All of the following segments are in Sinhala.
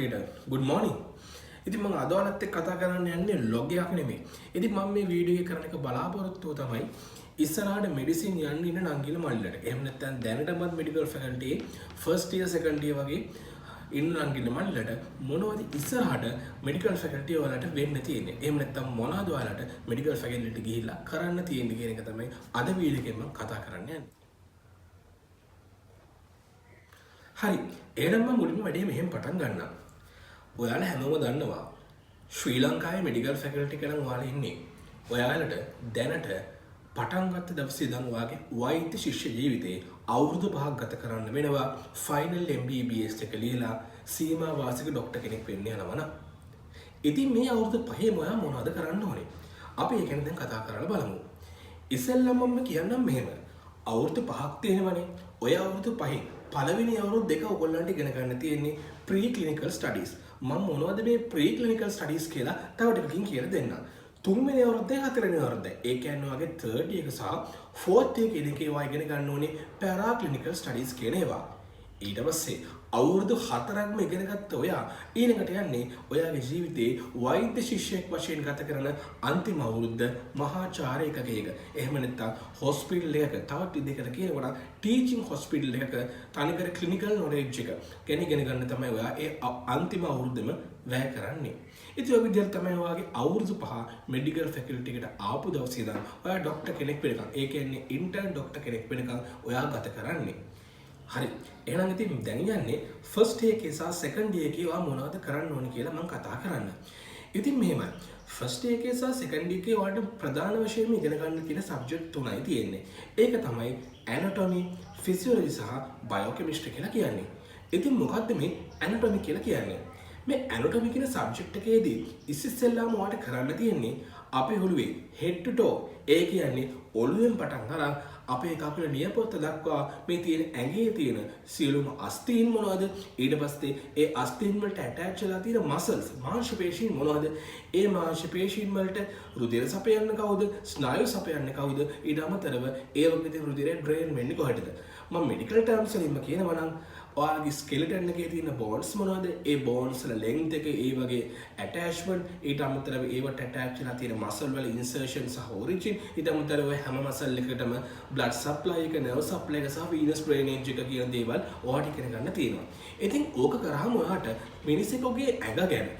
කට්ටියට good morning. ඉතින් මම අද ඔයාලත් එක්ක කතා කරන්න යන්නේ ලොග් එකක් නෙමෙයි. ඉතින් මම මේ වීඩියෝ එක කරන එක බලාපොරොත්තුව තමයි ඉස්සරහට මෙඩිසින් යන්න ඉන්න නංගිල මල්ලට. එහෙම නැත්නම් දැනටමත් medical faculty first year second year වගේ ඉන්න නංගිල මල්ලට මොනවද ඉස්සරහට මෙඩිකල් ෆැකල්ටි වලට වෙන්න තියෙන්නේ. එහෙම නැත්නම් මොනවද ඔයාලට මෙඩිකල් ෆැකල්ටිට ගිහිල්ලා කරන්න තියෙන්නේ කියන එක තමයි අද වීඩියෝ එකෙන් මම කතා කරන්න යන්නේ. හරි, එහෙනම් මම මුලින්ම වැඩේ මෙහෙම පටන් ගන්නම්. ඔයාලා හැමෝම දන්නවා ශ්‍රී ලංකාවේ මෙඩිකල් ෆැකල්ටි එකෙන් ඔයාලා ඉන්නේ. ඔයාලට දැනට පටන් ගත්ත දවසේ ඉඳන් ඔයාගේ වෛද්‍ය ශිෂ්‍ය ජීවිතේ අවුරුදු 5ක් ගත කරන්න වෙනවා. ෆයිනල් MBBS එක ලියලා සීමා වාසික ડોක්ටර් කෙනෙක් වෙන්න යනවා නම්. ඉතින් මේ අවුරුදු 5ේම ඔයා මොනවද කරන්න ඕනේ? අපි ඒක ගැන දැන් කතා කරලා බලමු. ඉස්සෙල්ලාම මම කියන්නම් මෙහෙම. අවුරුදු 5ක් තියෙනවනේ. ඔය අවුරුදු 5න් පළවෙනි අවුරුදු දෙක ඔයගොල්ලන්ට ඉගෙන ගන්න තියෙන්නේ ප්‍රී ක්ලිනිකල් ස්ටඩීස්. මම මොනවද මේ ප්‍රී ක්ලිනිකල් ස්ටඩීස් කියලා තව ටිකකින් කියලා දෙන්නම්. තුන්වෙනි අවුරුද්දේ හතරවෙනි අවුරුද්දේ ඒ කියන්නේ වගේ third එක සහ fourth එක කියන එකේ ඔයා ඉගෙන ගන්න ඕනේ පැරා ක්ලිනිකල් ස්ටඩීස් කියන ඒවා. ඊට පස්සේ අවුරුදු 4ක්ම ඉගෙන ගත්ත ඔයා ඊළඟට යන්නේ ඔයාගේ ජීවිතේ වෛද්‍ය ශිෂ්‍යයෙක් වශයෙන් ගත කරන අන්තිම අවුරුද්ද මහාචාර්ය එකකයක. එහෙම නැත්නම් හොස්පිටල් එකක තවත් විදිහකට කියනකොට ටීචින් හොස්පිටල් එකක තනිකර ක්ලිනිකල් නොලෙජ් එක ගැන ඉගෙන ගන්න තමයි ඔයා ඒ අන්තිම අවුරුද්දෙම වැය කරන්නේ. ඉතින් ඔය විදිහට තමයි ඔයාගේ අවුරුදු 5 මෙඩිකල් ෆැකල්ටි එකට ආපු දවසේ ඉඳන් ඔයා ડોක්ටර් කෙනෙක් වෙනකන් ඒ කියන්නේ ඉන්ටර්න් ડોක්ටර් කෙනෙක් වෙනකන් ඔයා ගත කරන්නේ. හරි, එහෙනම් ඉතින් දැන් යන්නේ ෆස්ට් එකේ සහ සෙකන්ඩ් එකේ ඔයා මොනවද කරන්න ඕනේ කියලා මම කතා කරන්න. ඉතින් මෙහෙමයි. ෆස්ට් එකේ සහ සෙකන්ඩ් එකේ ඔයාලට ප්‍රධාන වශයෙන් ඉගෙන ගන්න තියෙන සබ්ජෙක්ට් තුනයි තියෙන්නේ. ඒක තමයි ඇනටොමි, ෆිසියොලොජි සහ බයෝකෙමිස්ට්‍රි කියලා කියන්නේ. ඉතින් මොකද්ද මේ ඇනටොමි කියලා කියන්නේ? මේ ඇනටොමි කියන සබ්ජෙක්ට් එකේදී ඉස්සෙල්ලාම ඔයාලට කරන්න තියෙන්නේ අපේ ඔළුවේ head to toe, ඒ කියන්නේ ඔළුවෙන් පටන් අරන් අපේ කකුල නියපොත්ත දක්වා මේ තියෙන ඇඟේ තියෙන සියලුම අස්තීන් මොනවද? ඊට පස්සේ ඒ අස්තීන් වලට ඇටච් වෙලා තියෙන මසල්ස්, මාංශ පේශීන් මොනවද? ඒ මාංශ පේශීන් වලට රුධිර සපයන්නේ කවුද? ස්නායු සපයන්නේ කවුද? ඊට අමතරව ඒ වගේ තියෙන රුධිරය ඩ්‍රේන් වෙන්නේ කොහෙටද? මම මෙඩිකල් ටර්ම්ස් වලින්ම කියනවා නම් ඔයාලගේ ස්කෙලටන් එකේ තියෙන බෝන්ස් මොනවද? ඒ බෝන්ස් වල ලෙන්ග්ත් එක, ඒ වගේ ඇටැච්මන්ට්, ඊට අමතරව ඒවට ඇටච් වෙලා තියෙන මසල් වල ඉන්සර්ෂන් සහ ඔරිජින්, ඊට අමතරව හැම මසල් එකකටම බ්ලඩ් සප්ලයි එක, නර්ව් සප්ලයි එක සහ වීනස් ඩ්‍රේනේජ් එක කියන දේවල් ඔයාලට ඉගෙන ගන්න තියෙනවා. ඉතින් ඕක කරාම ඔයාලට මිනිසෙකුගේ ඇඟ ගැන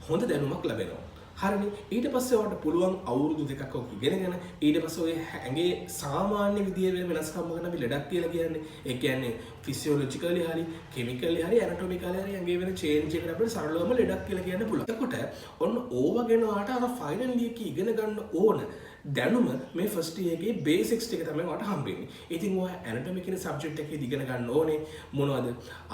හොඳ දැනුමක් ලැබෙනවා. හරිනේ. ඊට පස්සේ ඔයාලට පුළුවන් අවුරුදු දෙකක් ඔක ඉගෙනගෙන ඊට පස්සේ ඔය ඇඟේ සාමාන්‍ය විදියේ වෙනස්කම් මොකක්ද අපි ලෙඩක් කියලා කියන්නේ. ඒ කියන්නේ ෆිසියොලොජිකලි හරි, කෙමිකලි හරි, ඇනටොමිකලි හරි ඇඟේ වෙන චේන්ජ් එකකට අපිට සරලවම ලෙඩක් කියලා කියන්න පුළුවන්. එතකොට ඔන්න ඕවා ගැන ඔයාලට අර ෆයිනල් එකේ ඉගෙන ගන්න ඕන දැනුම මේ ෆස්ට් එකේ බේසික්ස් ටික තමයි ඔයාලට හම්බෙන්නේ. ඉතින් ඔයා ඇනටොමි කියන සබ්ජෙක්ට් එකේ ඉගෙන ගන්න ඕනේ මොනවද?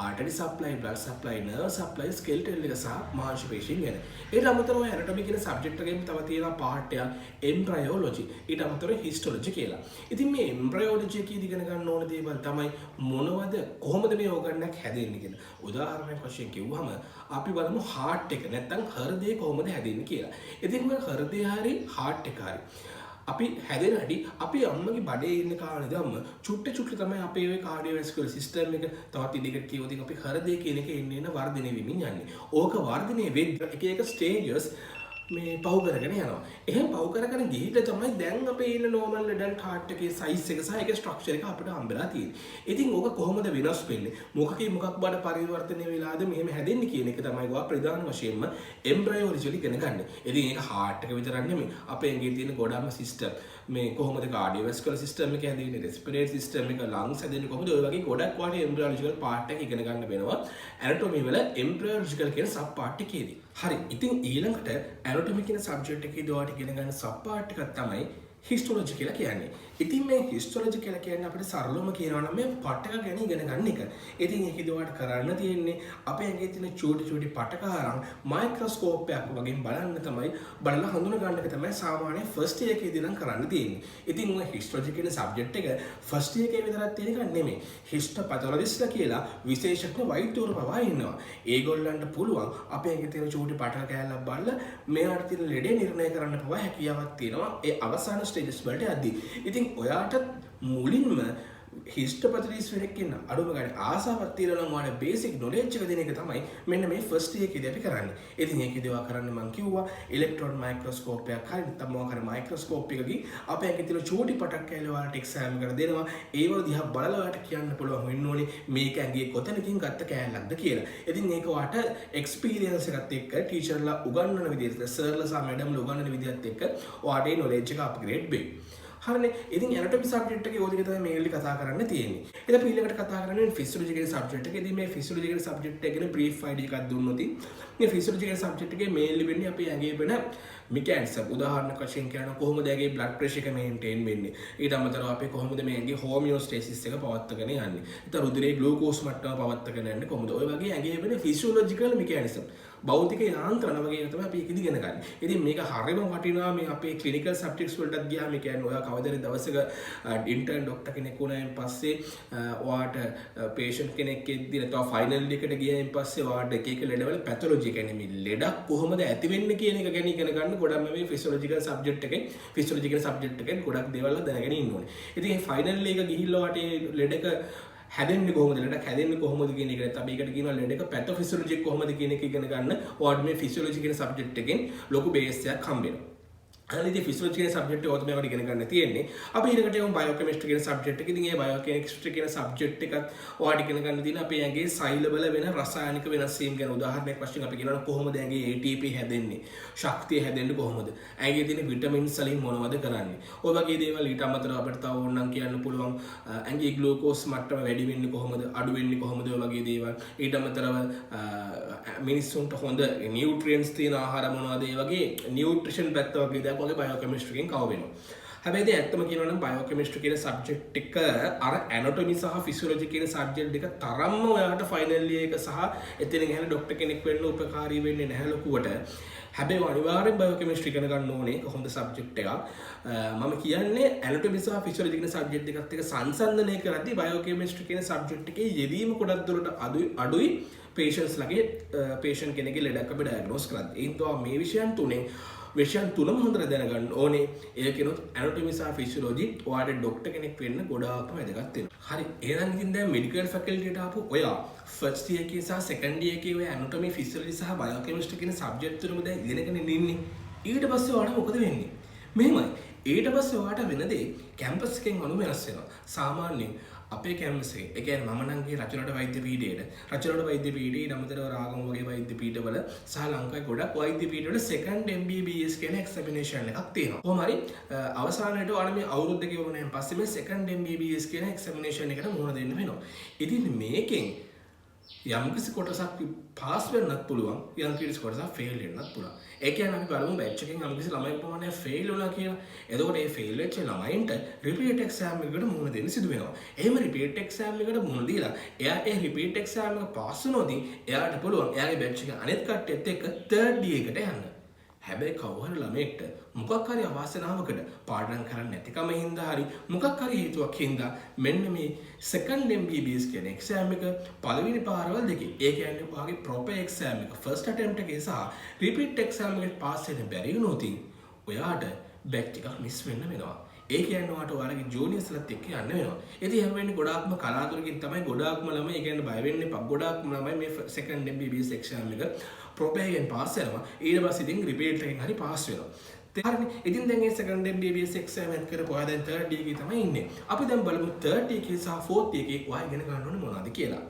Artery supply, blood supply, nerve supply, skeletal එක සහ මාංශ පේශීන් ගැන. ඊට අමතරව ඔයා ඇනටොමි කියන සබ්ජෙක්ට් එකෙන් තව තියෙනවා පාර්ට් එකක් එම්බ්‍රයෝලොජි. ඊට අමතරව හිස්ටොලොජි කියලා. ඉතින් මේ එම්බ්‍රයෝලොජි එකේ ඉගෙන ගන්න ඕන දේවල් තමයි මොනවද? කොහොමද මේ ඕගන්නක් හැදෙන්නේ කියලා. උදාහරණයක් වශයෙන් කිව්වම අපි බලමු හાર્ට් එක නැත්නම් හෘදය කොහොමද හැදෙන්නේ කියලා. ඉතින් මේ හෘදය හරි හાર્ට් එක හරි අපි හැදෙන හැටි අපි අම්මගේ බඩේ ඉන්න කාලේ දම්ම චුට්ට තමයි අපේ ඔය කාඩියෝවැස්කියුලර් සිස්ටම් එක තවත් ඉදිරියට කියවොත් අපි හෘදය කියන එක එන්න වර්ධනය වෙමින් යන්නේ. ඕක වර්ධනය වෙද්දී එක එක ස්ටේජස් මේ පහු කරගෙන යනවා. එහෙම පහු කරගෙන ගිහිල්ලා තමයි දැන් අපේ ඉන්න normal adult heart එකේ size එක සහ ඒකේ structure එක අපිට හම්බෙලා තියෙන්නේ. ඉතින් ඕක කොහොමද වෙනස් වෙන්නේ? මොකකින් මොකක් බඩ පරිවර්තනය වෙලාද මෙහෙම හැදෙන්නේ කියන එක තමයි ඔයා ප්‍රධාන වශයෙන්ම embryology ඉගෙන ගන්න. ඉතින් ඒක heart එක විතරක් නෙමෙයි. අපේ ඇඟේ තියෙන ගොඩාක්ම system මේ කොහොමද cardiovascular system එක හැදෙන්නේ, respiratory system එක, lungs හැදෙන්නේ කොහොමද? ඔය වගේ ගොඩක් වාගේ embryological part එක ඉගෙන ගන්න වෙනවා. anatomy වල embryological කියන sub part එකේදී. හරි. ඉතින් ඊළඟට ඇනටොමි කියන සබ්ජෙක්ට් එකේදී ඔයාලට ඉගෙන ගන්න සබ් පාර්ට් එකක් තමයි හිස්ටොලොජි කියලා කියන්නේ. ඉතින් මේ හිස්ටොලොජි කියලා කියන්නේ අපිට සරලවම කියනවා නම් මේ පටක ගැන ඉගෙන ගන්න එක. ඉතින් ඒකේදී ඔයාලට කරන්න තියෙන්නේ අපේ ඇඟේ තියෙන චූටි පටක අරන් මයික්‍රොස්කෝප් එකක් වගේ බලන්න තමයි බලලා හඳුන ගන්න එක තමයි සාමාන්‍ය ෆස්ට් ඉයර් එකේදී නම් කරන්න තියෙන්නේ. ඉතින් ඔය හිස්ටොලොජි කියන සබ්ජෙක්ට් එක ෆස්ට් ඉයර් එකේ විතරක් තියෙන එකක් නෙමෙයි. හිස්ටොපැතොලොජිස්ට්ලා කියලා විශේෂඥ වෛද්‍යවරු පවා ඉන්නවා. ඒගොල්ලන්ට පුළුවන් අපේ ඇඟේ තියෙන චූටි පටක කෑල්ලක් බලලා මෙයාට තියෙන ලෙඩේ නිර්ණය කරන්න පවා හැකියාවක් තියෙනවා. ඒ අවසාන ස්ටේජස් වලට යද්දී. ඉතින් ඔයාට මුලින්ම හිස්ටපැතලිස් කෙනෙක් ඉන්න අඩුම ගානේ ආසාවක් තියෙනවා නම් ඔයාලට බේසික් නොලෙජ් එක දෙන එක තමයි මෙන්න මේ ෆස්ට් ඉයර් එකේදී අපි කරන්නේ. ඉතින් ඒකේදී ඔයා කරන්නේ මම කිව්වා ඉලෙක්ට්‍රෝන මයික්‍රොස්කෝප් එකක් හරි නැත්නම් මොකක් හරි මයික්‍රොස්කෝප් එකකින් අපේ ඇඟේ තියෙන චූටි පටක් කැලේ ඔයාලට එක්සෑම් එකට දෙනවා. ඒව දිහා බලලා ඔයාලට කියන්න පුළුවන් වෙන්න ඕනේ මේක ඇඟේ කොතනකින් ගත්ත කෑල්ලක්ද කියලා. ඉතින් ඒක ඔයාලට එක්ස්පීරියන්ස් එකත් එක්ක ටීචර්ලා උගන්වන විදිහට සර්ලා සහ මැඩම්ලා උගන්වන විදිහත් එක්ක ඔයාලට ඒ නොලෙජ් එක අප්ග්‍රේඩ් වෙයි. හරිනේ. ඉතින් ඇනටොමි සබ්ජෙක්ට් එකේ ඕක තමයි මේන්ලි කතා කරන්න තියෙන්නේ. ඊට ඊළඟට කතා කරන්නේ ෆිසියොලොජි කියන සබ්ජෙක්ට් එකේදී මේ ෆිසියොලොජි කියන සබ්ජෙක්ට් එක ගැන බ්‍රීෆ් අයිඩියා එකක් දුන්නොත් මේ ෆිසියොලොජි කියන සබ්ජෙක්ට් එකේ මේන්ලි වෙන්නේ අපේ ඇඟේ වෙන මෙකැනිසම්. උදාහරණයක් වශයෙන් කියනවා කොහොමද ඇඟේ බ්ලඩ් ප්‍රෙෂර් එක මේන්ටේන් වෙන්නේ. ඊට අමතරව අපි කොහොමද මේ ඇඟේ හෝමියෝස්ටේසිස් එක පවත්වාගෙන යන්නේ. ඊට රුධිරයේ ග්ලූකෝස් මට්ටම පවත්වාගෙන යන්නේ කොහොමද? ඔය වගේ ඇඟේ වෙන ෆිසියොලොජිකල් මෙකැනිසම්. භෞතික යාන්ත්‍රණ වගේ තමයි අපි ඒක ඉගෙන ගන්න. ඉතින් මේක හරියම වටිනවා මේ අපේ ක්ලිනිකල් සබ්ජෙක්ට්ස් වලටත් ගියාම ඒ කියන්නේ ඔයා කවදාද දවසක ඉන්ටර්න් ડોක්ටර් කෙනෙක් වුණායින් පස්සේ ඔයාට පේෂන්ට් කෙනෙක් එද්දී නැත්නම් ෆයිනල් එකට ගියායින් පස්සේ ඔයාට එක එක ලෙඩවල පැතොලොජි කියන්නේ මේ ලෙඩක් කොහොමද ඇති වෙන්නේ කියන එක ගැන ඉගෙන ගන්න ගොඩක් මේ ෆිසියොලොජිකල් සබ්ජෙක්ට් එකේ ෆිසියොලොජිකල් සබ්ජෙක්ට් එකෙන් ගොඩක් දේවල් දැනගෙන ඉන්න ඕනේ. ඉතින් මේ ෆයිනල් එක ගිහිල්ලා ඔයාට මේ ලෙඩක හැදෙන්නේ කොහොමද ලෙඩක් හැදෙන්නේ කොහොමද කියන එක නැත්නම් අපි ඒකට කියනවා ලෙඩක පැතොෆිසියොලොජි කොහොමද කියන එක ඉගෙන ගන්න ඔයාලට මේ ෆිසියොලොජි කියන සබ්ජෙක්ට් එකෙන් ලොකු බේස් එකක් හම්බ වෙනවා. අනිත් ෆිසියොලොජි කියන සබ්ජෙක්ට් එක ඔතන මේකට ඉගෙන ගන්න තියෙන්නේ. අපි ඊළඟට යමු බයෝකෙමිස්ට්‍රි කියන සබ්ජෙක්ට් එක. ඉතින් මේ බයෝකෙමිස්ට්‍රි කියන සබ්ජෙක්ට් එකත් ඔයාලට ඉගෙන ගන්න තියෙන අපේ ඇඟේ සෛලවල වෙන රසායනික වෙනස් වීම් ගැන උදාහරණයක් වශයෙන් අපි කියනවා කොහොමද ඇඟේ ATP හැදෙන්නේ, ශක්තිය හැදෙන්නේ කොහොමද, ඇඟේ තියෙන විටමින්ස් වලින් මොනවද කරන්නේ. ඔය වගේ දේවල් ඊට අමතරව අපිට තව ඕනනම් කියන්න පුළුවන් ඇඟේ ග්ලූකෝස් මට්ටම වැඩි වෙන්නේ කොහොමද, අඩු වෙන්නේ කොහොමද ඔය වගේ දේවල්. ඊට අමතරව මිනිස්සුන්ට හොඳ නියුට්‍රියන්ට්ස් තියෙන ආහාර මොනවද, ඒ වගේ නියුට්‍රිෂන් පැත්ත වගේ දේවල් වගේ බයෝකෙමිස්ට්‍රි එකෙන් කව වෙනවා. හැබැයි ඇත්තම කියනවා නම් බයෝකෙමිස්ට්‍රි කියන සබ්ජෙක්ට් එක අර ඇනටොමි සහ ෆිසියොලොජි කියන සබ්ජෙක්ට් දෙක තරම්ම ඔයාලට ෆයිනල් ඉයර් එක සහ එතනින් එහාට ડોක්ටර් කෙනෙක් වෙන්න උපකාරී වෙන්නේ නැහැ ලොකුවට. හැබැයි අනිවාර්යෙන් බයෝකෙමිස්ට්‍රි ඉගෙන ගන්න ඕනේ හොඳ සබ්ජෙක්ට් එකක්. මම කියන්නේ ඇනටොමි සහ ෆිසියොලොජි කියන සබ්ජෙක්ට් දෙකත් එක්ක සංසන්දනය කරද්දී බයෝකෙමිස්ට්‍රි කියන සබ්ජෙක්ට් එකේ යෙදීම ගොඩක් දුරට අඩුයි පේෂන්ට්ස් ලගේ පේෂන්ට් කෙනෙක්ගේ ලෙඩක් අපි ඩයග්නෝස් කරද්දී. ඒ නිසා මේ විෂයන් තුනම හොඳට දැනගන්න ඕනේ. ඒකෙනොත් ඇනටොමි සහ ෆිසියොලොජි ඔයාලට ડોක්ටර් කෙනෙක් වෙන්න ගොඩාක්ම වැදගත් වෙනවා. හරි. එහෙනම් ඉතින් දැන් මෙඩිකල් ෆැකල්ටියට ආපු ඔයා ෆස්ට් ඉයර් එකේ සහ සෙකන්ඩ් ඉයර් එකේ ඔය ඇනටොමි ෆිසියොලොජි සහ බයෝකෙමිස්ට්‍රි කියන සබ්ජෙක්ට් තුනම දැන් ඉගෙනගෙන ඉන්නේ. ඊට පස්සේ ඔයාලට මොකද වෙන්නේ? මෙහෙමයි. ඊට පස්සේ ඔයාලට වෙන දේ කැම්පස් එකෙන් අනු වෙනස් වෙනවා. සාමාන්‍යයෙන් අපේ කැම්පස් එකේ ඒ කියන්නේ මම නම් ගියේ රචනට වෛද්‍ය පීඨයට වෛද්‍ය පීඨයේ නමුතර රාගම වගේ වෛද්‍ය පීඨවල සහ ලංකාවේ ගොඩක් වෛද්‍ය පීඨවල සෙකන්ඩ් MBBS කියන එක්සැමිනේෂන් එකක් තියෙනවා. කොහොම හරි අවසානයේට ඔයාලා මේ අවුරුද්ද ගෙවුණාන් පස්සේ මේ සෙකන්ඩ් MBBS කියන එක්සැමිනේෂන් එකට මුහුණ දෙන්න වෙනවා. ඉතින් මේකෙන් යම්කිසි කොටසක් පාස් වෙන්නත් පුළුවන්, යම්කිසි කොටසක් ෆේල් වෙන්නත් පුළුවන්. ඒ කියන්නේ අපි බලමු බැච් එකෙන් යම්කිසි ළමයි ප්‍රමාණයක් ෆේල් වුණා කියලා. එතකොට මේ ෆේල් වෙච්ච ළමයින්ට රිපීට් එක්සෑම් එකකට මුහුණ දෙන්න සිදු වෙනවා. එහෙම රිපීට් එක්සෑම් එකකට මුහුණ දීලා එයා ඒ රිපීට් එක්සෑම් එක පාස් වුණොත් එයාට පුළුවන් එයාගේ බැච් එක අනෙත් කට්ටියත් එක්ක තර්ඩ් ඩී එකට යන්න. හැබැයි කවුරු හරි ළමයෙක්ට මොකක් හරි අවාසනාවකට පාඩම් කරන්න නැතිකම හින්දා හරි මොකක් හරි හේතුවක් හින්දා මෙන්න මේ සෙකන්ඩ් MBBS කියන එක්සෑම් එක පළවෙනි පාරවල් දෙකේ ඒ කියන්නේ ඔයාගේ ප්‍රොපර් එක්සෑම් එක ෆස්ට් අටෙම්ප්ට් එකේ සහ රිපීට් එක්සෑම් එකට පාස් වෙන්න බැරි වුණොත් ඔයාට බැච් එකක් මිස් වෙන්න වෙනවා. ඒ කියන්නේ ඔයාලගේ ජූනියර්ස්ලත් එක්ක යන්න වෙනවා. ඉතින් එහෙම වෙන්නේ ගොඩාක්ම කලාතුරකින් තමයි ගොඩාක්ම ළමයි ඒ කියන්නේ බය වෙන්නේ ගොඩාක්ම ළමයි මේ සෙකන්ඩ් MBBS එක්සෑම් එක ප්‍රොපර් එකෙන් පාස් වෙනවා. ඊට පස්සේ ඉතින් රිපීට් එකෙන් හරි පාස් වෙනවා. හරිනේ. ඉතින් දැන් මේ සෙකන්ඩ් MBBS එක්සෑම් එක කරපුවා ඔයා දැන් තර්ඩ් එකේ තමයි ඉන්නේ. අපි දැන් බලමු තර්ඩ් එකේ සහ ෆෝර්ත් එකේ ඔයා ඉගෙන ගන්න ඕනේ මොනවද කියලා.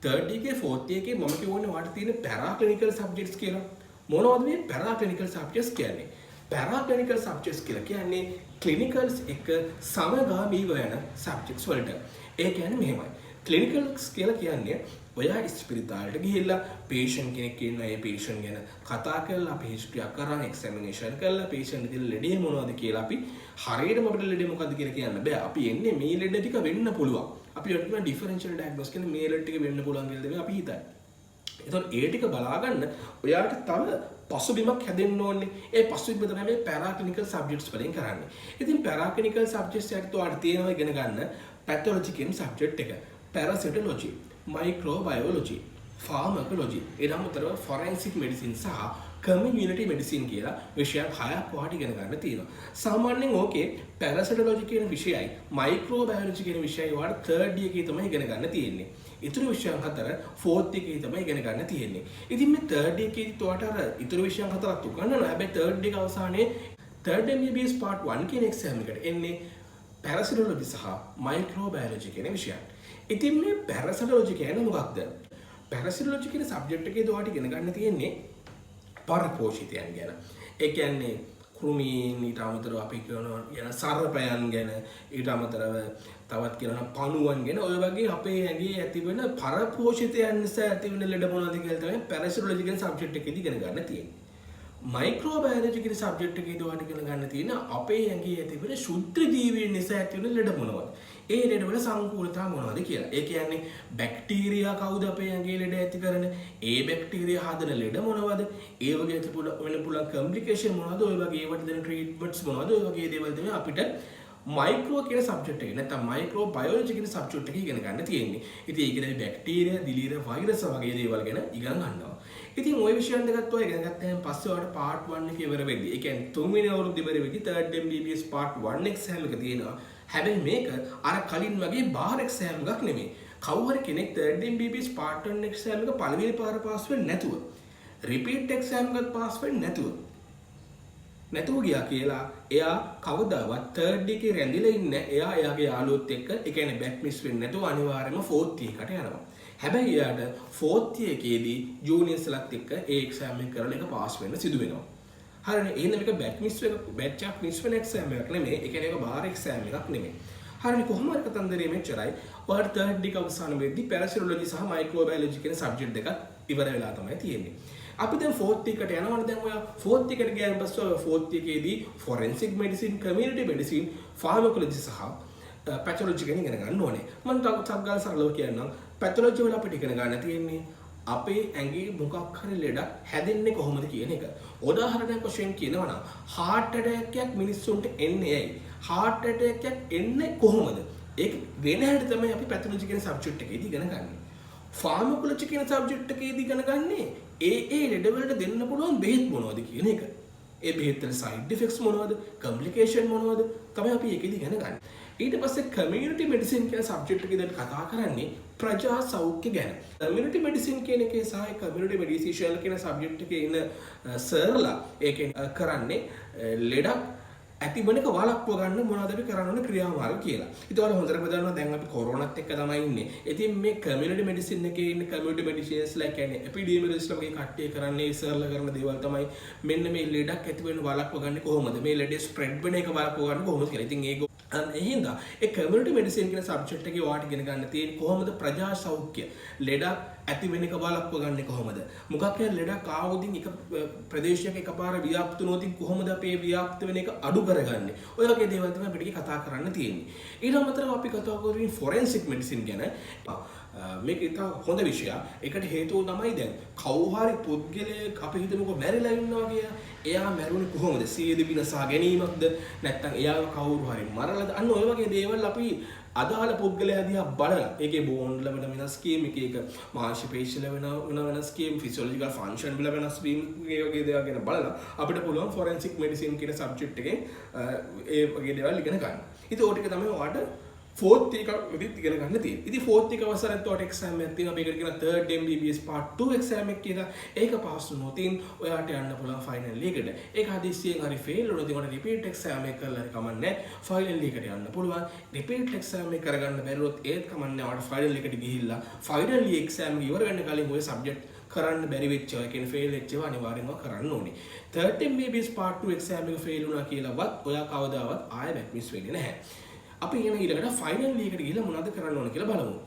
තර්ඩ් එකේ ෆෝර්ත් එකේ මම කියවන්නේ ඔයාලට තියෙන පැරාක්ලිනිකල් සබ්ජෙක්ට්ස් කියලා. මොනවද මේ පැරාක්ලිනිකල් සබ්ජෙක්ට්ස් කියන්නේ? පැරාක්ලිනිකල් සබ්ජෙක්ට්ස් කියලා කියන්නේ ක්ලිනිකල්ස් එක සමගාමීව යන සබ්ජෙක්ට්ස් වලට. ඒ කියන්නේ මෙහෙමයි. ක්ලිනිකල්ස් කියලා කියන්නේ ඔයා ඉස්පිරිතාලෙට ගිහිල්ලා පේෂන්ට් කෙනෙක් ඉන්නවා. ඒ පේෂන්ට් ගැන කතා කරලා අපි හිස්ටරි එකක් කරන් එක්සැමිනේෂන් කරලා පේෂන්ට් ගේ ලෙඩේ මොනවද කියලා අපි හරියටම අපිට ලෙඩේ මොකද්ද කියලා කියන්න බෑ. අපි එන්නේ මේ ලෙඩ ටික වෙන්න පුළුවන්. අපි ඔක්කොම ඩිෆරෙන්ෂියල් ඩයග්නොස් කියන්නේ මේ ලෙඩ ටික වෙන්න පුළුවන් කියලා දෙන්නේ අපි හිතන්නේ. ඒතකොට ඒ ටික බලාගන්න ඔයාට තව පසුබිමක් හැදෙන්න ඕනේ. ඒ පසුබිම තමයි මේ පැරාක්ලිනිකල් සබ්ජෙක්ට්ස් වලින් කරන්නේ. ඉතින් පැරාක්ලිනිකල් සබ්ජෙක්ට්ස් එකත් ඔයාලට තියෙනවා ඉගෙන ගන්න පැතොලොජි කියන සබ්ජෙක්ට් එක. පැරසිටොලොජි, මයික්‍රෝබයොලොජි, ෆාමකොලොජි, ඊළඟට ෆොරෙන්සික් මෙඩිසින් සහ කමියුනිටි මෙඩිසින් කියලා විෂයන් 6ක් ඔයාලට ඉගෙන ගන්න තියෙනවා. සාමාන්‍යයෙන් ඕකේ පැරසිටොලොජි කියන විෂයයි මයික්‍රෝබයොලොජි කියන විෂයයි ඔයාලට 3rd year එකේ තමයි ඉගෙන ගන්න තියෙන්නේ. ඉතුරු විෂයන් 4 4th එකේ තමයි ඉගෙන ගන්න තියෙන්නේ. ඉතින් මේ 3rd year එකේදී ඔයාලට අර ඉතුරු විෂයන් 4ක් උගන්වනවා. හැබැයි 3rd එක අවසානයේ 3rd MBBS part 1 කියන එක්සෑම් එකට එන්නේ පැරසිටොලොජි සහ මයික්‍රෝබයොලොජි කියන විෂයන්. ඉතින් මේ පැරසිටොලොජි කියන්නේ මොකක්ද? පැරසිටොලොජි කියන සබ්ජෙක්ට් එකේ ඔයාලට ඉගෙන ගන්න තියෙන්නේ පරපෝෂිතයන් ගැන. ඒ කියන්නේ කෘමීන්, ඊට අමතරව අපි කියන සර්පයන් ගැන, ඊට අමතරව තවත් කියනවා පණුවන් ගැන. ඔය වගේ අපේ ඇඟේ ඇතිවෙන පරපෝෂිතයන් නිසා ඇතිවෙන ලෙඩ මොනවද කියලා තමයි පැරසිටොලොජි කියන සබ්ජෙක්ට් එකේදී ඉගෙන ගන්න තියෙන්නේ. මයික්‍රෝබයොලොජි කියන සබ්ජෙක්ට් එකේදී ඔයාලට ඉගෙන ගන්න තියෙන අපේ ඇඟේ ඇතිවෙන ශුද්ධ ජීවීන් නිසා ඇතිවෙන ලෙඩ මොනවද? ඒ ලෙඩ වල සංකූලතා මොනවද කියලා. ඒ කියන්නේ බැක්ටීරියා කවුද අපේ ඇඟේ ලෙඩ ඇති කරන? ඒ බැක්ටීරියා හදන ලෙඩ මොනවද? ඒ වගේ වෙන පුළුවන් කම්ප්ලිකේෂන් මොනවද? ඔය වගේ ඒවට දෙන ට්‍රීට්මන්ට්ස් මොනවද? ඔය වගේ දේවල් තමයි අපිට මයික්‍රෝ කියන සබ්ජෙක්ට් එකේ නැත්නම් මයික්‍රෝ බයොලොජි කියන සබ්ජෙක්ට් එකේ ඉගෙන ගන්න තියෙන්නේ. ඉතින් ඒකේ බැක්ටීරියා, දිලීර, වෛරස් වගේ දේවල් ගැන ඉගෙන ගන්නවා. ඉතින් ওই විෂයන් දෙකත් ඔය ඉගෙන ගත්තාම පස්සේ ඔයාලට part 1 එකේ ඉවර වෙද්දී, ඒ කියන්නේ 3 වෙනි අවුරුද්ද ඉවර වෙද්දී 3rd MBBS part 1 exam එක තියෙනවා. හැබැයි මේක අර කලින් වගේ බාහිර exam එකක් නෙමෙයි. කවුරු හරි කෙනෙක් 3rd MBBS part 1 exam එක පළවෙනි පාර පාස් වෙන්නේ නැතුව, repeat exam එකත් පාස් වෙන්නේ නැතුව ගියා කියලා එයා කවදාවත් 3rd එකේ රැඳිලා ඉන්නේ. එයා එයාගේ යාළුවොත් එක්ක, ඒ කියන්නේ බැක් මිස් වෙන්නේ නැතුව අනිවාර්යයෙන්ම 4th එකට යනවා. හැබැයි එයාට 4th එකේදී ජූනියර්ස්ලත් එක්ක ඒ එක්සෑම් එක කරලා ඒක පාස් වෙන්න සිදු වෙනවා. හරිනේ. එහෙනම් මේක බැච් එකක් මිස් වෙන එක්සෑම් එකක් නෙමෙයි. ඒ කියන්නේ ඒක බාහිර එක්සෑම් එකක් නෙමෙයි. හරිනේ. කොහොම හරි කතන්දරේ මෙච්චරයි. ඔයාලට 3rd එක අවසන් වෙද්දී පැරසිටොලොජි සහ මයික්‍රෝබයොලොජි කියන සබ්ජෙක්ට් දෙකක් ඉවර වෙලා තමයි තියෙන්නේ. අපි දැන් 4th එකට යනවනේ. දැන් ඔයා 4th එකට ගියාන් පස්සේ 4th එකේදී ෆොරෙන්සික් මෙඩිසින්, කමියුනිටි මෙඩිසින්, ෆාමකොලොජි සහ පැතොලොජි ගැන ඉගෙන ගන්න ඕනේ. මම තාක් ගාලා සරලව කියන්නම්. පැතොලොජි වල අපිට ඉගෙන ගන්න තියෙන්නේ අපේ ඇඟේ මොකක් හරි ලෙඩක් හැදෙන්නේ කොහොමද කියන එක. උදාහරණයක් වශයෙන් කියනවා නම් heart attack එකක් මිනිස්සුන්ට එන්නේ ඇයි? heart attack එකක් එන්නේ කොහොමද? ඒක වෙන හැටි තමයි අපි පැතොලොජි කියන සබ්ජෙක්ට් එකේදී ඉගෙන ගන්න. ෆාමකොලොජි කියන සබ්ජෙක්ට් එකේදී ඉගෙන ගන්නේ ඒ ලෙඩ වලට දෙන්න පුළුවන් බෙහෙත් මොනවද කියන එක. ඒ බෙහෙත් වල side effects මොනවද? complication මොනවද? තමයි අපි ඒකෙදී ඉගෙන ගන්න. ඊට පස්සේ කමියුනිටි මෙඩිසින් කියන සබ්ජෙක්ට් එකේ දැන් කතා කරන්නේ ප්‍රජා සෞඛ්‍ය ගැන. කමියුනිටි මෙඩිසින් කියන එකේ සහ කමියුනිටි මෙඩිසින් කියන සබ්ජෙක්ට් එකේ ඉන්න සර්ලා ඒකෙන් කරන්නේ ලෙඩක් ඇතිවෙන එක වළක්ව ගන්න මොනවද අපි කරන්න ඕන ක්‍රියාමාර්ග කියලා. ඉතින් ඔයාලා හොඳටම දන්නවා දැන් අපි කොරෝනාත් එක්ක තමයි ඉන්නේ. ඉතින් මේ කමියුනිටි මෙඩිසින් එකේ ඉන්න කමියුනිටි මෙඩිසින්ස්ලා කියන්නේ එපිඩිමියොලොජිස්ට්ලා වගේ කට්ටිය කරන්නේ ඉස්සරලා කරන දේවල් තමයි මෙන්න මේ ලෙඩක් ඇති වෙන වළක්ව ගන්න කොහොමද? මේ ලෙඩේ ස්ප්‍රෙඩ් වෙන එක වළක්ව ගන්න කොහොමද කියලා. ඉතින් ඒක එහෙනම් ඒ කමියුනිටි මෙඩිසින් කියන සබ්ජෙක්ට් එකේ ඔයාලට ඉගෙන ගන්න තියෙන්නේ කොහොමද ප්‍රජා සෞඛ්‍ය ලෙඩක් ඇති වෙන එක වළක්ව ගන්න කොහොමද? මොකක් හරි ලෙඩක් ආවොතින් එක ප්‍රදේශයක එකපාර ව්‍යාප්ත වුණොත් කොහොමද අපේ ව්‍යාප්ත වෙන එක අඩු කරගන්නේ? ඔය වගේ දේවල් තමයි අපිට කතා කරන්න තියෙන්නේ. ඊට අමතරව අපි කතා කරන්නේ ෆොරෙන්සික් මෙඩිසින් ගැන. මේක ඉතා හොඳ විෂයක්. ඒකට හේතුව තමයි දැන් කවුරු හරි පුද්ගලයෙක් අපි හිතමුකෝ මැරිලා ඉන්නවා කියලා. එයා මැරුණේ කොහොමද? සියලු විනාශා ගැනීමක්ද? නැත්නම් එයාව කවුරු හරි මරලාද? අන්න ඔය වගේ දේවල් අපි අදාළ පුද්ගලයා දිහා බලලා ඒකේ බෝන් වල වෙන වෙනස් කීම් එක මාංශ පේශි වල වෙනස් කීම් ෆිසියොලොජිකල් ෆන්ක්ෂන් වල වෙනස් වීම මේ වගේ දේවල් ගැන බලලා අපිට පුළුවන් ෆොරෙන්සික් මෙඩිසින් කියන සබ්ජෙක්ට් එකෙන් ඒ වගේ දේවල් ඉගෙන ගන්න. ඉතින් ඕක ටික තමයි ඔයාලට 4th එක විදිහට ඉගෙන ගන්න තියෙන්නේ. ඉතින් 4th එක අවසරත් ඔයාලට එක්සෑම් එකක් තියෙනවා. මේකට කියන 3rd MBBS part 2 එක්සෑම් එක කියලා. ඒක පාස් වුණොත් ඔයාලට යන්න පුළුවන් ෆයිනල් එකට. ඒක හදිස්සියෙන් හරි ෆේල් වුණොත් ඔයාලට රිපීට් එක්සෑම් එක කරලා හරි කමන්නේ ෆයිනල් එකට යන්න පුළුවන්. රිපීට් එක්සෑම් එක කරගන්න බැරිවොත් ඒත් කමන්නේ ඔයාලට ෆයිනල් එකට ගිහිල්ලා ෆයිනල් එක්සෑම් එක ඉවර වෙන්න කලින් ඔය සබ්ජෙක්ට් කරන්න බැරි වෙච්ච ඒවා කියන්නේ ෆේල් වෙච්ච ඒවා අනිවාර්යෙන්ම කරන්න ඕනේ. 3rd MBBS part 2 එක්සෑම් එක ෆේල් වුණා කියලාවත් ඔයා කවදාවත් ආයෙ බැක් මිස් වෙන්නේ නැහැ. අපි ඊළඟට ෆයිනල් එකට ගිහලා මොනවද කරන්න ඕන කියලා බලමු.